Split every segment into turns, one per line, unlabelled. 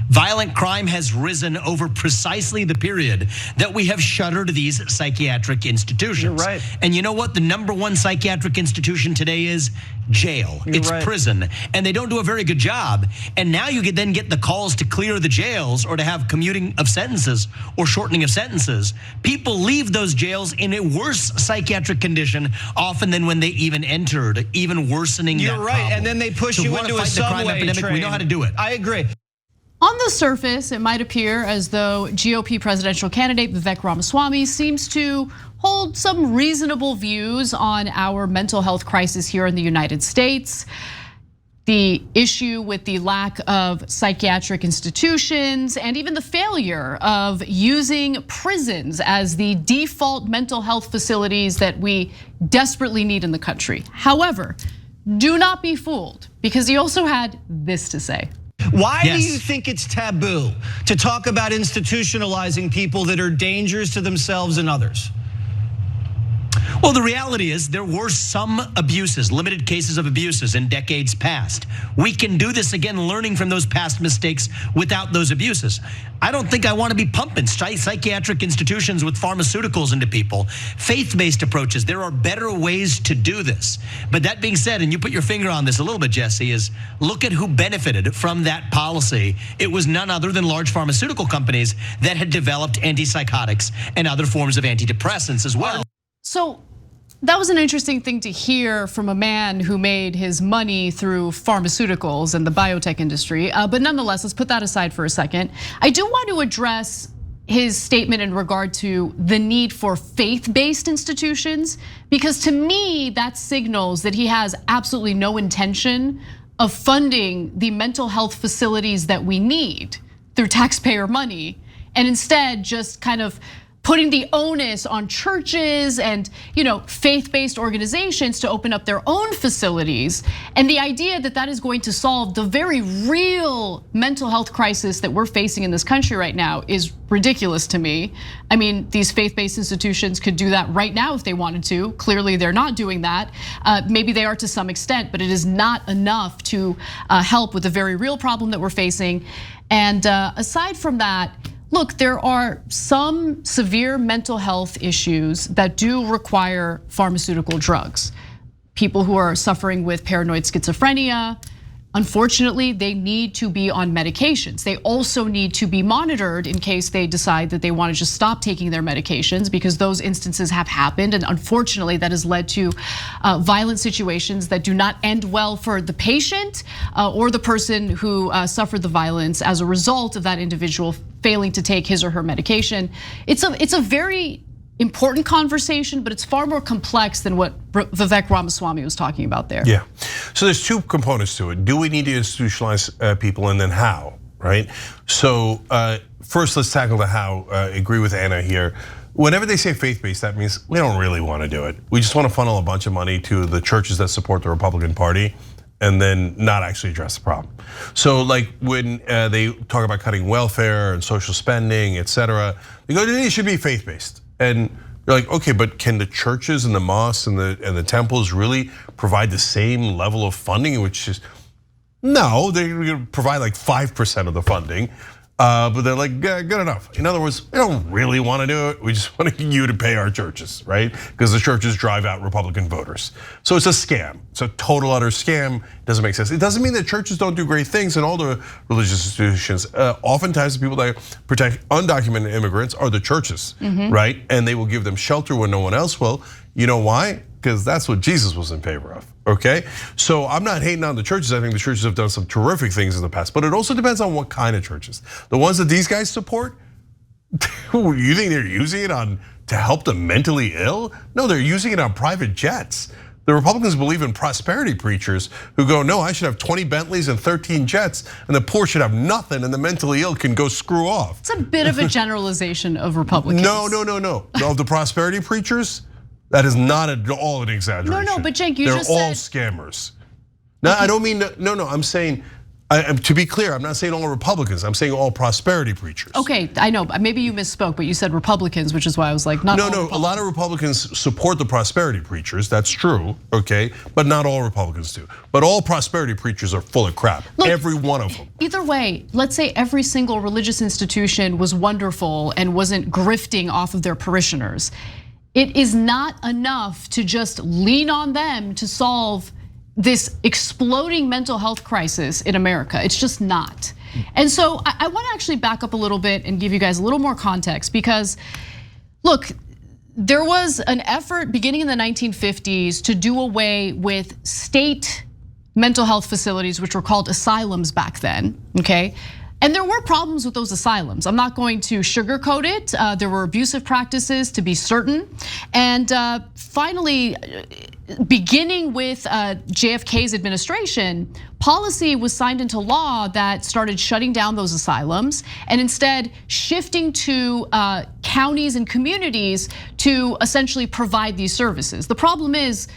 Violent crime has risen over precisely the period that we have shuttered these psychiatric institutions.
You're right.
And you know what the number one psychiatric institution today is? Jail. It's prison. And they don't do a very good job. And now you then get the calls to clear the jails or to have commuting of sentences or shortening of sentences. People leave those jails in a worse psychiatric condition often than when they even entered, even worsening that problem.
You're right, and then they push you into a subway train.
We know how to do it.
I agree.
On the surface, it might appear as though GOP presidential candidate Vivek Ramaswamy seems to hold some reasonable views on our mental health crisis here in the United States. The issue with the lack of psychiatric institutions and even the failure of using prisons as the default mental health facilities that we desperately need in the country. However, do not be fooled, because he also had this to say.
Why do you think it's taboo to talk about institutionalizing people that are dangerous to themselves and others?
Well, the reality is there were some abuses, limited cases of abuses in decades past. We can do this again, learning from those past mistakes without those abuses. I don't think I want to be pumping psychiatric institutions with pharmaceuticals into people. Faith-based approaches, there are better ways to do this. But that being said, and you put your finger on this a little bit, Jesse, is look at who benefited from that policy. It was none other than large pharmaceutical companies that had developed antipsychotics and other forms of antidepressants as well.
So that was an interesting thing to hear from a man who made his money through pharmaceuticals and the biotech industry. But nonetheless, let's put that aside for a second. I do want to address his statement in regard to the need for faith-based institutions, because to me, that signals that he has absolutely no intention of funding the mental health facilities that we need through taxpayer money, and instead just kind of putting the onus on churches and faith-based organizations to open up their own facilities. And the idea that that is going to solve the very real mental health crisis that we're facing in this country right now is ridiculous to me. I mean, these faith-based institutions could do that right now if they wanted to. Clearly, they're not doing that. Maybe they are to some extent, but it is not enough to help with the very real problem that we're facing. And aside from that, look, there are some severe mental health issues that do require pharmaceutical drugs. People who are suffering with paranoid schizophrenia, unfortunately, they need to be on medications. They also need to be monitored in case they decide that they want to just stop taking their medications, because those instances have happened. And unfortunately, that has led to violent situations that do not end well for the patient or the person who suffered the violence as a result of that individual failing to take his or her medication. It's a very important conversation, but it's far more complex than what Vivek Ramaswamy was talking about there.
Yeah, so there's two components to it. Do we need to institutionalize people, and then how, right? So first, let's tackle the how. I agree with Anna here. Whenever they say faith-based, that means we don't really want to do it. We just want to funnel a bunch of money to the churches that support the Republican Party, and then not actually address the problem. So like when they talk about cutting welfare and social spending, et cetera, they go, it should be faith-based. And you're like, okay, but can the churches and the mosques and the temples really provide the same level of funding? Which is, no, they're gonna provide like 5% of the funding. But they're like, good enough. In other words, we don't really want to do it. We just want you to pay our churches, right? Because the churches drive out Republican voters. So it's a scam. It's a total utter scam. Doesn't make sense. It doesn't mean that churches don't do great things in all the religious institutions. Oftentimes the people that protect undocumented immigrants are the churches, right? And they will give them shelter when no one else will. You know why? Because that's what Jesus was in favor of, okay? So I'm not hating on the churches. I think the churches have done some terrific things in the past, but it also depends on what kind of churches. The ones that these guys support, you think they're using it to help the mentally ill? No, they're using it on private jets. The Republicans believe in prosperity preachers who go, no, I should have 20 Bentleys and 13 jets, and the poor should have nothing, and the mentally ill can go screw off.
It's a bit of a generalization of Republicans.
No. Of the prosperity preachers, that is not at all an exaggeration.
No, but Cenk,
they're all scammers. No, I don't mean, no, I'm saying To be clear, I'm not saying all Republicans. I'm saying all prosperity preachers.
Okay, I know. Maybe you misspoke, but you said Republicans, which is why I was like, not all
No. A lot of Republicans support the prosperity preachers. That's true, okay? But not all Republicans do. But all prosperity preachers are full of crap.
Look,
every one of them.
Either way, let's say every single religious institution was wonderful and wasn't grifting off of their parishioners. It is not enough to just lean on them to solve this exploding mental health crisis in America. It's just not. And so I want to actually back up a little bit and give you guys a little more context, because look, there was an effort beginning in the 1950s to do away with state mental health facilities, which were called asylums back then, okay? And there were problems with those asylums. I'm not going to sugarcoat it. There were abusive practices, to be certain. And finally, beginning with JFK's administration, policy was signed into law that started shutting down those asylums and instead shifting to counties and communities to essentially provide these services. The problem is,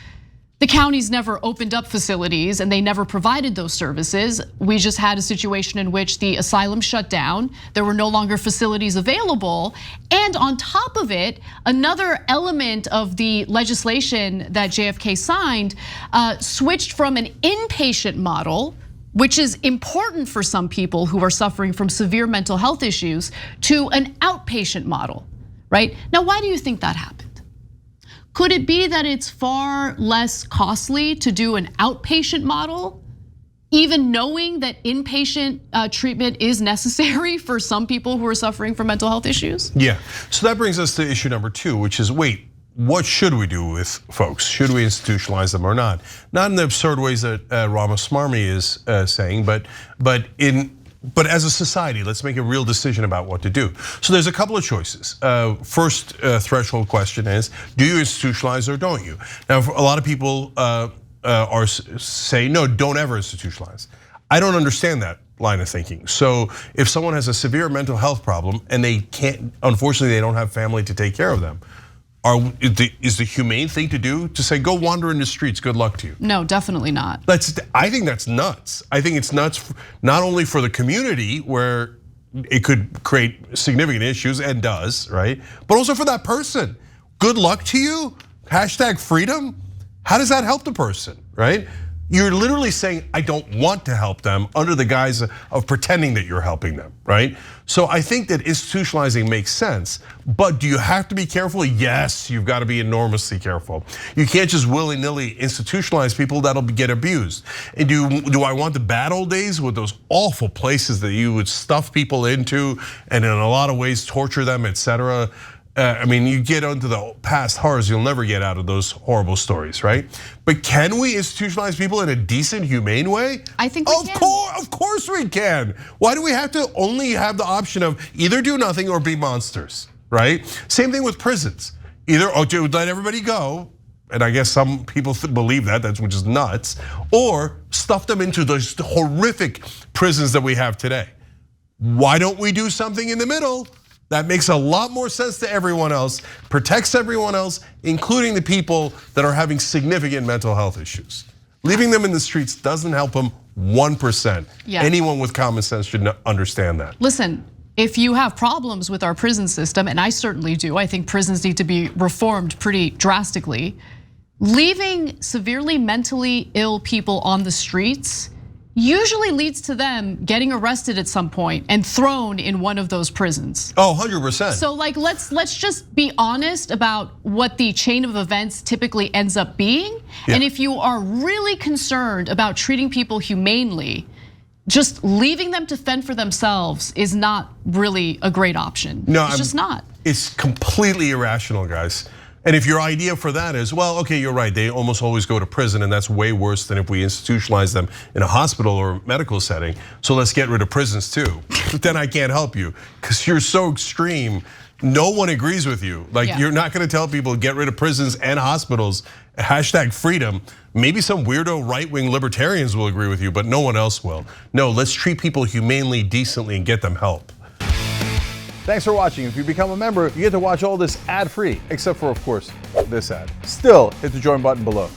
the counties never opened up facilities and they never provided those services. We just had a situation in which the asylum shut down. There were no longer facilities available. And on top of it, another element of the legislation that JFK signed switched from an inpatient model, which is important for some people who are suffering from severe mental health issues, to an outpatient model, right? Now, why do you think that happened? Could it be that it's far less costly to do an outpatient model, even knowing that inpatient treatment is necessary for some people who are suffering from mental health issues?
Yeah, so that brings us to issue number 2, which is, wait, what should we do with folks? Should we institutionalize them or not? Not in the absurd ways that Ramaswamy is saying, but as a society, let's make a real decision about what to do. So there's a couple of choices. First threshold question is, do you institutionalize or don't you? Now, a lot of people are saying, no, don't ever institutionalize. I don't understand that line of thinking. So if someone has a severe mental health problem and they can't, unfortunately, they don't have family to take care of them, is the humane thing to do to say, go wander in the streets, good luck to you?
No, definitely not.
I think that's nuts. I think it's nuts not only for the community, where it could create significant issues and does, right? But also for that person. Good luck to you, #freedom. How does that help the person, right? You're literally saying, I don't want to help them under the guise of pretending that you're helping them, right? So I think that institutionalizing makes sense, but do you have to be careful? Yes, you've got to be enormously careful. You can't just willy-nilly institutionalize people that'll get abused. And do I want the bad old days with those awful places that you would stuff people into and in a lot of ways torture them, etc.? I mean, you get into the past horrors, you'll never get out of those horrible stories, right? But can we institutionalize people in a decent, humane way?
I think we can.
Of course we can. Why do we have to only have the option of either do nothing or be monsters, right? Same thing with prisons. Either let everybody go, and I guess some people believe that, which is nuts, or stuff them into those horrific prisons that we have today. Why don't we do something in the middle? That makes a lot more sense to everyone else, protects everyone else, including the people that are having significant mental health issues. Leaving them in the streets doesn't help them 1%. Yeah. Anyone with common sense should understand that.
Listen, if you have problems with our prison system, and I certainly do, I think prisons need to be reformed pretty drastically. Leaving severely mentally ill people on the streets usually leads to them getting arrested at some point and thrown in one of those prisons.
Oh, 100%.
So like, let's just be honest about what the chain of events typically ends up being. Yeah. And if you are really concerned about treating people humanely, just leaving them to fend for themselves is not really a great option.
No,
it's just not.
It's completely irrational, guys. And if your idea for that is, well, okay, you're right, they almost always go to prison, and that's way worse than if we institutionalize them in a hospital or medical setting, so let's get rid of prisons too. But then I can't help you, because you're so extreme, no one agrees with you. Like, you're not gonna tell people get rid of prisons and hospitals, #freedom. Maybe some weirdo right-wing libertarians will agree with you, but no one else will. No, let's treat people humanely, decently, and get them help.
Thanks for watching. If you become a member, you get to watch all this ad-free, except for, of course, this ad. Still, hit the join button below.